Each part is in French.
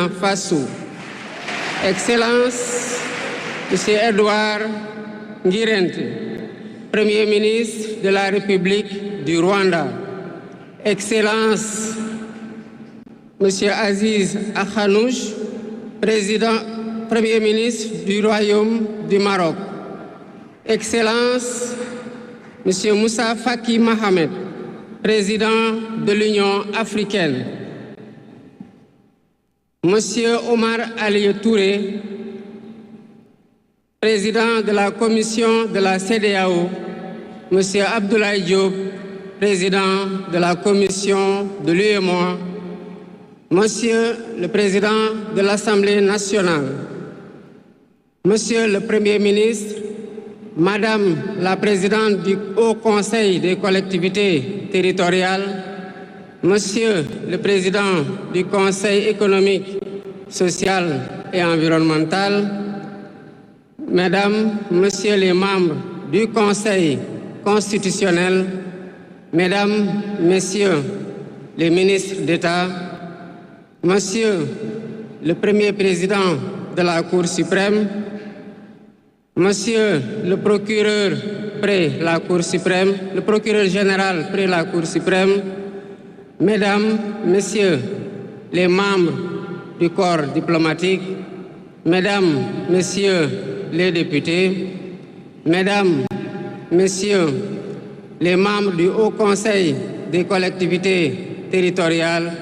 Burkina Faso. Excellence, Monsieur Edouard Ngirente, Premier ministre de la République du Rwanda. Excellence, Monsieur Aziz Akhanouch, Premier ministre du Royaume du Maroc. Excellence, Monsieur Moussa Faki Mohamed, Président de l'Union africaine. Monsieur Omar Ali Touré, Président de la Commission de la CEDEAO. Monsieur Abdoulaye Diop, Président de la Commission de l'UEMOA. Monsieur le Président de l'Assemblée nationale. Monsieur le Premier ministre, Madame la Présidente du Haut Conseil des collectivités territoriales, Monsieur le Président du Conseil économique, social et environnemental, Mesdames, Messieurs les membres du Conseil constitutionnel, Mesdames, Messieurs les ministres d'État, Monsieur le Premier Président de la Cour suprême, Monsieur le procureur près la Cour suprême, le procureur général près la Cour suprême, Mesdames, Messieurs les membres du corps diplomatique, Mesdames, Messieurs les députés, Mesdames, Messieurs les membres du Haut Conseil des collectivités territoriales,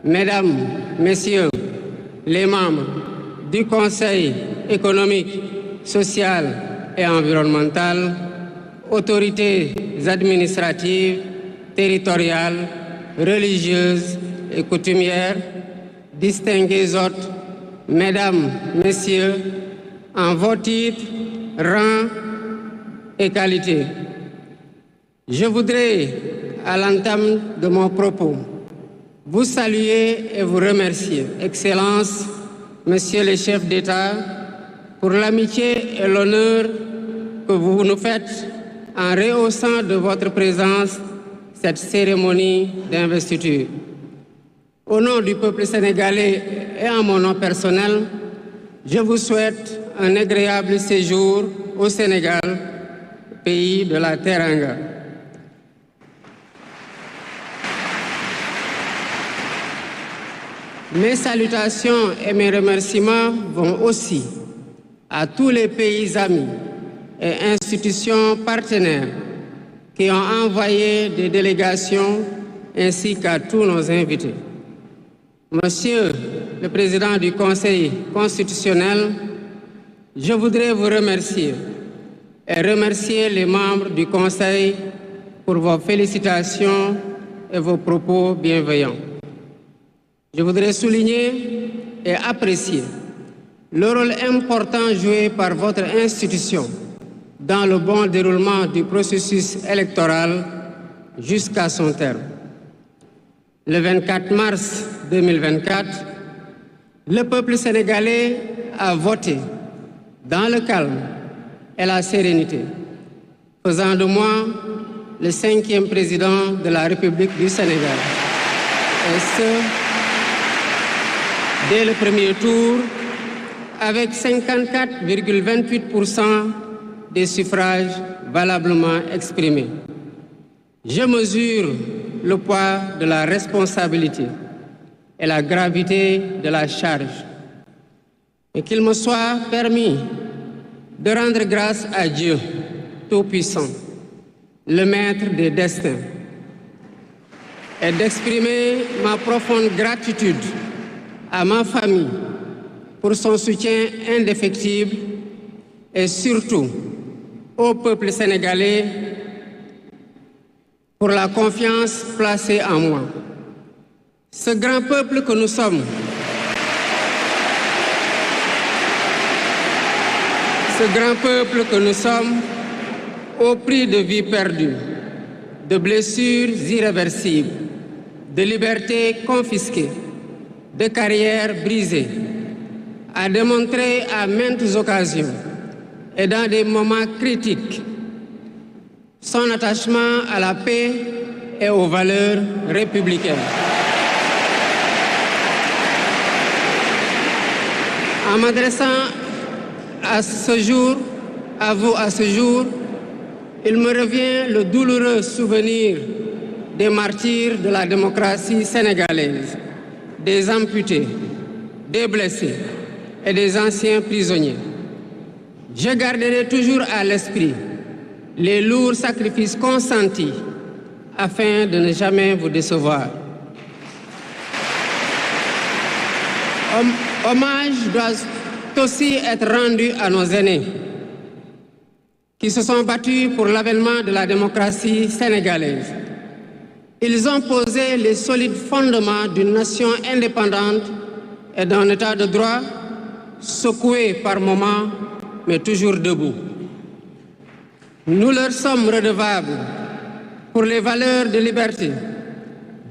Mesdames, Messieurs les membres du Conseil économique, social et environnemental, autorités administratives, territoriales, religieuses et coutumières, distingués hôtes, Mesdames, Messieurs, en vos titres, rangs et qualités. Je voudrais, à l'entame de mon propos, vous saluer et vous remercier, Excellences, Messieurs les chefs d'État, pour l'amitié et l'honneur que vous nous faites en rehaussant de votre présence cette cérémonie d'investiture. Au nom du peuple sénégalais et en mon nom personnel, je vous souhaite un agréable séjour au Sénégal, pays de la Teranga. Mes salutations et mes remerciements vont aussi à tous les pays amis et institutions partenaires qui ont envoyé des délégations ainsi qu'à tous nos invités. Monsieur le Président du Conseil constitutionnel, je voudrais vous remercier et remercier les membres du Conseil pour vos félicitations et vos propos bienveillants. Je voudrais souligner et apprécier le rôle important joué par votre institution dans le bon déroulement du processus électoral jusqu'à son terme. Le 24 mars 2024, le peuple sénégalais a voté dans le calme et la sérénité, faisant de moi le 5e président de la République du Sénégal. Et ce, dès le premier tour, avec 54,28% des suffrages valablement exprimés. Je mesure le poids de la responsabilité et la gravité de la charge, et qu'il me soit permis de rendre grâce à Dieu Tout-Puissant, le Maître des destins, et d'exprimer ma profonde gratitude à ma famille pour son soutien indéfectible et surtout au peuple sénégalais pour la confiance placée en moi. Ce grand peuple que nous sommes, au prix de vies perdues, de blessures irréversibles, de libertés confisquées, de carrières brisées, a démontré à maintes occasions et dans des moments critiques son attachement à la paix et aux valeurs républicaines. En m'adressant à ce jour, il me revient le douloureux souvenir des martyrs de la démocratie sénégalaise, des amputés, des blessés et des anciens prisonniers. Je garderai toujours à l'esprit les lourds sacrifices consentis afin de ne jamais vous décevoir. Hommage doit aussi être rendu à nos aînés qui se sont battus pour l'avènement de la démocratie sénégalaise. Ils ont posé les solides fondements d'une nation indépendante et d'un état de droit secoué par moments, mais toujours debout. Nous leur sommes redevables pour les valeurs de liberté,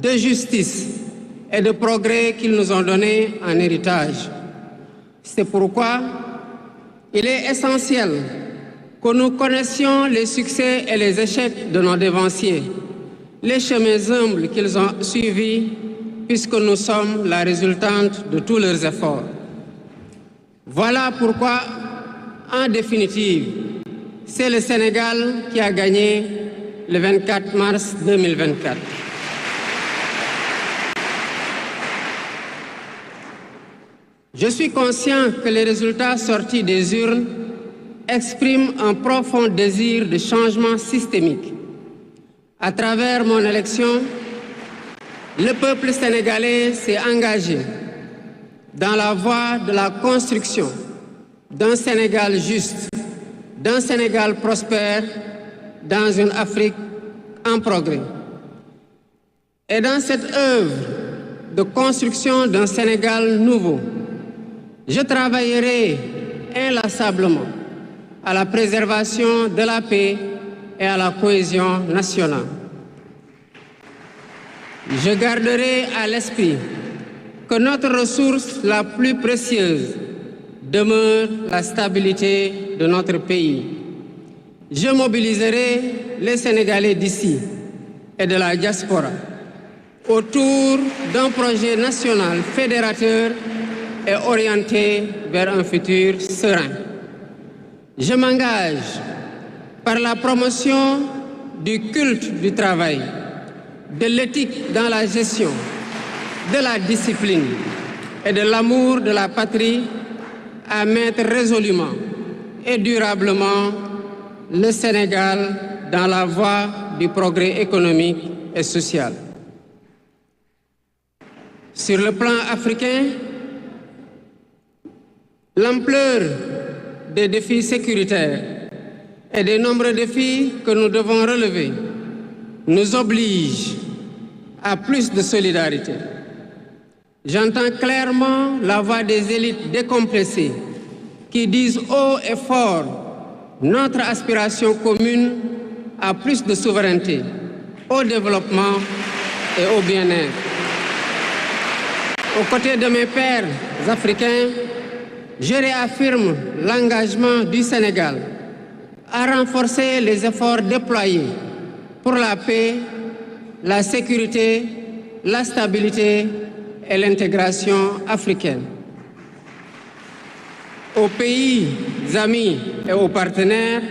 de justice et de progrès qu'ils nous ont données en héritage. C'est pourquoi il est essentiel que nous connaissions les succès et les échecs de nos dévanciers, les chemins humbles qu'ils ont suivis, puisque nous sommes la résultante de tous leurs efforts. Voilà pourquoi, en définitive, c'est le Sénégal qui a gagné le 24 mars 2024. Je suis conscient que les résultats sortis des urnes expriment un profond désir de changement systémique. À travers mon élection, le peuple sénégalais s'est engagé dans la voie de la construction d'un Sénégal juste, d'un Sénégal prospère, dans une Afrique en progrès. Et dans cette œuvre de construction d'un Sénégal nouveau, je travaillerai inlassablement à la préservation de la paix et à la cohésion nationale. Je garderai à l'esprit que notre ressource la plus précieuse demeure la stabilité de notre pays. Je mobiliserai les Sénégalais d'ici et de la diaspora autour d'un projet national fédérateur et orienté vers un futur serein. Je m'engage par la promotion du culte du travail, de l'éthique dans la gestion, de la discipline et de l'amour de la patrie à mettre résolument et durablement le Sénégal dans la voie du progrès économique et social. Sur le plan africain, l'ampleur des défis sécuritaires et des nombreux défis que nous devons relever nous oblige à plus de solidarité. J'entends clairement la voix des élites décompressées qui disent haut et fort notre aspiration commune à plus de souveraineté, au développement et au bien-être. Aux côtés de mes pairs africains, je réaffirme l'engagement du Sénégal à renforcer les efforts déployés pour la paix, la sécurité, la stabilité et l'intégration africaine. Aux pays amis et aux partenaires,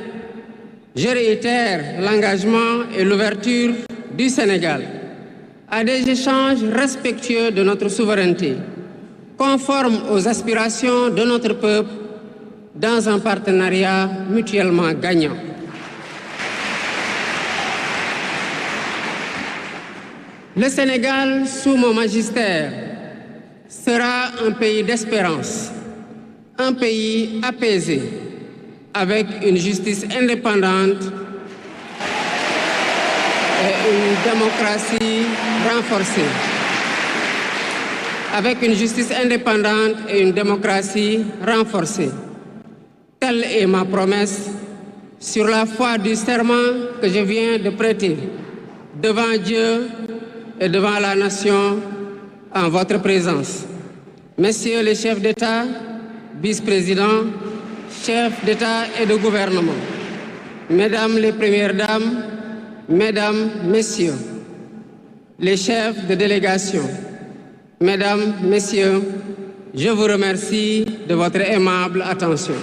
je réitère l'engagement et l'ouverture du Sénégal à des échanges respectueux de notre souveraineté, conformes aux aspirations de notre peuple, dans un partenariat mutuellement gagnant. Le Sénégal, sous mon magistère, sera un pays d'espérance, un pays apaisé, avec une justice indépendante et une démocratie renforcée. Avec une justice indépendante et une démocratie renforcée. Telle est ma promesse sur la foi du serment que je viens de prêter devant Dieu et devant la nation en votre présence. Messieurs les chefs d'État, vice-présidents, chefs d'État et de gouvernement, Mesdames les Premières Dames, Mesdames, Messieurs, les chefs de délégation, Mesdames, Messieurs, Je vous remercie de votre aimable attention.